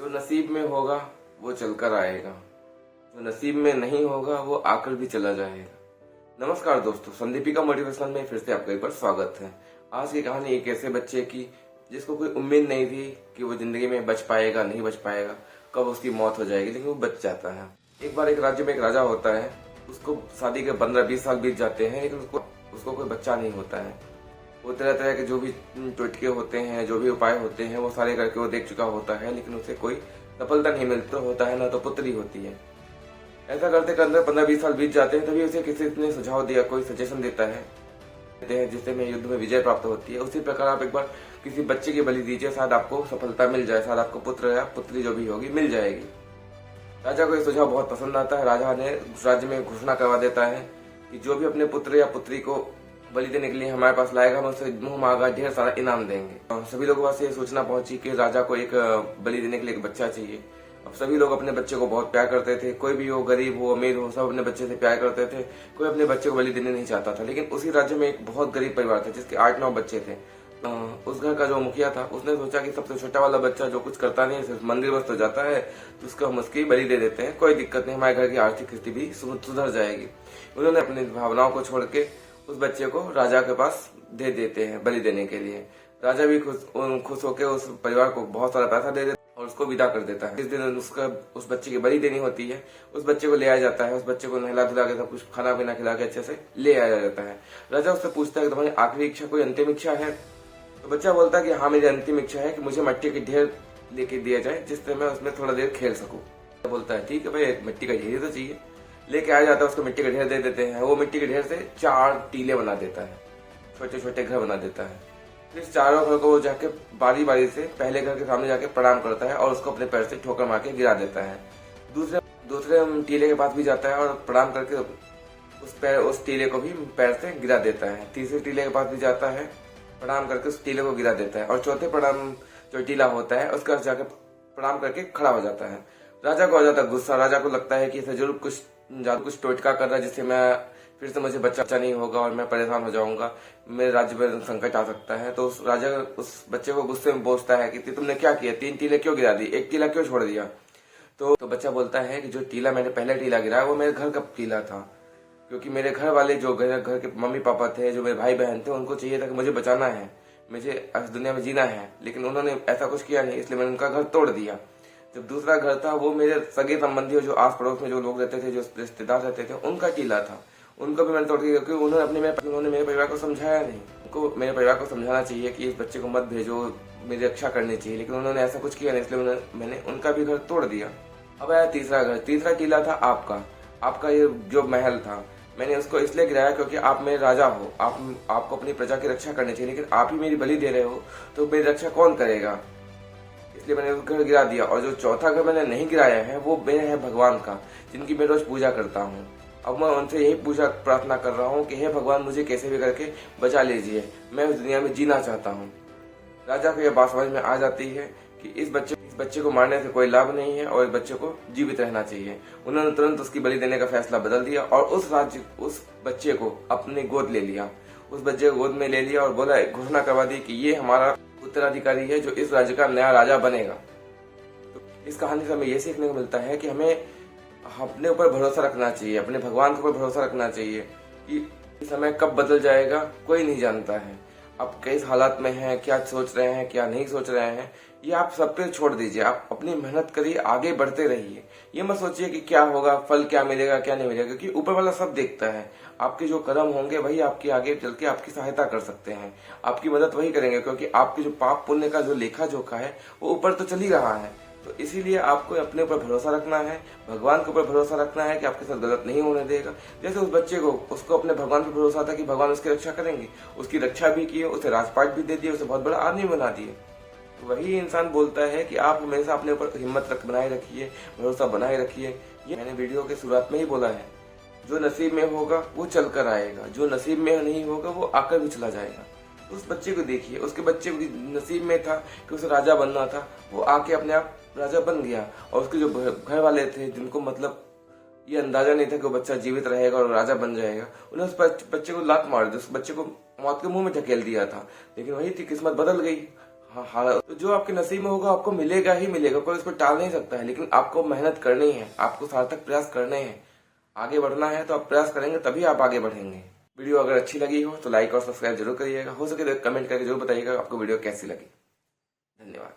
जो नसीब में होगा वो चलकर आएगा, जो नसीब में नहीं होगा वो आकर भी चला जाएगा। नमस्कार दोस्तों, संदीपिका मोटिवेशनल में फिर से आपका एक बार स्वागत है। आज की कहानी एक ऐसे बच्चे की जिसको कोई उम्मीद नहीं थी कि वो जिंदगी में बच पाएगा, नहीं बच पाएगा, कब उसकी मौत हो जाएगी, लेकिन वो बच जाता है। एक बार एक राज्य में एक राजा होता है। उसको शादी के 15-20 साल बीत जाते हैं, लेकिन उसको कोई बच्चा नहीं होता है। वो तरह तरह के जो भी टोटके होते हैं, जो भी उपाय होते हैं, वो सारे करके वो देख चुका होता है, लेकिन उसे कोई सफलता नहीं मिलता होता है, ना तो पुत्री होती है। ऐसा करते करते 15-20 साल बीत जाते हैं। तभी उसे किसी ने सुझाव दिया, कोई सजेशन देता है जिससे में युद्ध में विजय प्राप्त होती है। उसी प्रकार आप एक बार किसी बच्चे की बलि दीजिए, शायद आपको सफलता मिल जाए, शायद आपको पुत्र या पुत्री जो भी होगी मिल जाएगी। राजा को यह सुझाव बहुत पसंद आता है। राजा ने राज्य में घोषणा करवा देता है कि जो भी अपने पुत्र या पुत्री को बलि देने के लिए हमारे पास लाएगा, हम उसे मुंह मांगा ढेर सारा इनाम देंगे। और सभी लोगों के पास ये सूचना पहुंची कि राजा को एक बलि देने के लिए एक बच्चा चाहिए। अब सभी लोग अपने बच्चे को बहुत प्यार करते थे, कोई भी हो, गरीब हो, अमीर हो, सब अपने बच्चे से प्यार करते थे। कोई अपने बच्चे को बलि देने नहीं चाहता था। लेकिन उसी राज्य में एक बहुत गरीब परिवार था जिसके 8-9 बच्चे थे। उस घर का जो मुखिया था उसने सोचा कि सबसे छोटा वाला बच्चा जो कुछ करता नहीं, सिर्फ मंदिर बस तो जाता है, तो उसको हम उसकी बलि दे देते हैं, कोई दिक्कत नहीं, हमारे घर की आर्थिक स्थिति भी सुधर जाएगी। उन्होंने अपनी भावनाओं को छोड़ के उस बच्चे को राजा के पास दे देते हैं बलि देने के लिए। राजा भी खुश होकर उस परिवार को बहुत सारा पैसा दे देता है और उसको विदा कर देता है। इस दिन उस बच्चे की बलि देनी होती है। उस बच्चे को ले आया जाता है। उस बच्चे को नहला धुला के सब कुछ खाना पीना खिला के अच्छे से ले आया जाता है। राजा उससे पूछता है कि तुम्हारी आखिरी इच्छा कोई अंतिम इच्छा है? तो बच्चा बोलता है कि हाँ, मेरी अंतिम इच्छा है कि मुझे मिट्टी के ढेर लेके दिया जाए जिससे मैं उसमें थोड़ा देर खेल सकूं। तो बोलता है ठीक है भाई, मिट्टी का ढेर तो चाहिए। लेके आ जाता है, उसको मिट्टी का ढेर दे देते हैं। वो मिट्टी के ढेर से 4 टीले बना देता है, छोटे छोटे घर बना देता है। फिर चारों घर को वो जाके बारी बारी से पहले घर के सामने जाके प्रणाम करता है और उसको अपने पैर से ठोकर मार के गिरा देता है। दूसरे टीले के पास भी जाता है और प्रणाम करके उस टीले को भी पैर से गिरा देता है। तीसरे टीले के पास भी जाता है, प्रणाम करके उस टीले को गिरा देता है। और चौथे प्रणाम जो टीला होता है उसका जाके प्रणाम करके खड़ा हो जाता है। राजा को आ जाता है गुस्सा। राजा को लगता है कि इसे जरूर कुछ टोटका कर रहा है जिससे मैं फिर से मुझे बच्चा नहीं होगा और मैं परेशान हो जाऊंगा, मेरे राज्य में संकट आ सकता है। तो उस राजा उस बच्चे को गुस्से में पूछता है कि तुमने क्या किया, 3 टीले क्यों गिरा दी, 1 टीला क्यों छोड़ दिया? तो बच्चा बोलता है कि जो टीला मैंने पहले टीला गिराया वो मेरे घर का टीला था, क्योंकि मेरे घर वाले जो घर के मम्मी पापा थे, जो मेरे भाई बहन थे, उनको चाहिए था कि मुझे बचाना है, मुझे इस दुनिया में जीना है, लेकिन उन्होंने ऐसा कुछ किया नहीं, इसलिए मैंने उनका घर तोड़ दिया। जब दूसरा घर था वो मेरे सगे संबंधी जो आस पड़ोस में जो लोग रहते थे, जो रिश्तेदार रहते थे, उनका टीला था, उनको भी मैंने तोड़ दिया, क्योंकि उन्होंने मेरे परिवार को समझाया नहीं। उनको मेरे परिवार को समझाना चाहिए कि इस बच्चे को मत भेजो, मेरी रक्षा करनी चाहिए, लेकिन उन्होंने ऐसा कुछ किया नहीं, इसलिए मैंने उनका भी घर तोड़ दिया। अब आया तीसरा घर। तीसरा टीला था आपका ये जो महल था, मैंने उसको इसलिए गिराया क्योंकि आप मेरे राजा हो, आपको अपनी प्रजा की रक्षा करनी चाहिए, लेकिन आप ही मेरी बलि दे रहे हो, तो मेरी रक्षा कौन करेगा? इसलिए मैंने उस घर गिरा दिया। और जो चौथा घर मैंने नहीं गिराया है वो मेरा है भगवान का, जिनकी मैं रोज पूजा करता हूँ। अब मैं उनसे यही प्रार्थना कर रहा हूँ कि हे भगवान, मुझे कैसे भी करके बचा लीजिए, मैं उस दुनिया में जीना चाहता हूँ। राजा को यह बात समझ में आ जाती है कि इस बच्चे को मारने से कोई लाभ नहीं है और इस बच्चे को जीवित रहना चाहिए। उन्होंने तुरंत उसकी बलि देने का फैसला बदल दिया और उस बच्चे को अपने गोद ले लिया। उस बच्चे को गोद में ले लिया और बोला, घोषणा करवा दी कि ये हमारा उत्तराधिकारी है जो इस राज्य का नया राजा बनेगा। तो इस कहानी से हमें ये सीखने को मिलता है कि हमें अपने ऊपर भरोसा रखना चाहिए, अपने भगवान के ऊपर भरोसा रखना चाहिए कि समय कब बदल जाएगा कोई नहीं जानता है। आप किस हालात में हैं, क्या सोच रहे हैं, क्या नहीं सोच रहे हैं, ये आप सब पे छोड़ दीजिए। आप अपनी मेहनत करिए, आगे बढ़ते रहिए। ये मत सोचिए कि क्या होगा, फल क्या मिलेगा, क्या नहीं मिलेगा, क्योंकि ऊपर वाला सब देखता है। आपके जो कर्म होंगे वही आपके आगे चल के आपकी सहायता कर सकते हैं, आपकी मदद वही करेंगे, क्योंकि आपके जो पाप पुण्य का जो लेखा जोखा है वो ऊपर तो चल ही रहा है। तो इसीलिए आपको अपने ऊपर भरोसा रखना है, भगवान के ऊपर भरोसा रखना है कि आपके साथ गलत नहीं होने देगा। जैसे उस बच्चे को, उसको अपने भगवान पर भरोसा था कि भगवान उसकी रक्षा करेंगे, उसकी रक्षा भी की, उसे राजपाट भी दे दिए, उसे बहुत बड़ा आदमी बना दिए। वही इंसान बोलता है कि आप हमेशा अपने ऊपर हिम्मत बनाए रखिए, भरोसा बनाए रखिए। ये मैंने वीडियो के शुरुआत में ही बोला है, जो नसीब में होगा वो चल कर आएगा, जो नसीब में नहीं होगा वो आकर भी चला जाएगा। उस बच्चे को देखिए, उसके बच्चे को नसीब में था कि उसे राजा बनना था, वो आके अपने आप राजा बन गया। और उसके जो घर वाले थे, जिनको मतलब ये अंदाजा नहीं था कि वो बच्चा जीवित रहेगा और राजा बन जाएगा, उन्होंने उस बच्चे को लात मार दी, उस बच्चे को मौत के मुंह में ढकेल दिया था। लेकिन वही थी, किस्मत बदल गई। हाँ हाँ, तो जो आपके नसीब में होगा आपको मिलेगा ही मिलेगा, कोई उसको टाल नहीं सकता है। लेकिन आपको मेहनत करनी है, आपको सार्थक प्रयास करने हैं, आगे बढ़ना है। तो आप प्रयास करेंगे तभी आप आगे बढ़ेंगे। वीडियो अगर अच्छी लगी हो तो लाइक और सब्सक्राइब जरूर करिएगा। हो सके तो कमेंट करके जरूर बताइएगा आपको वीडियो कैसी लगी। धन्यवाद।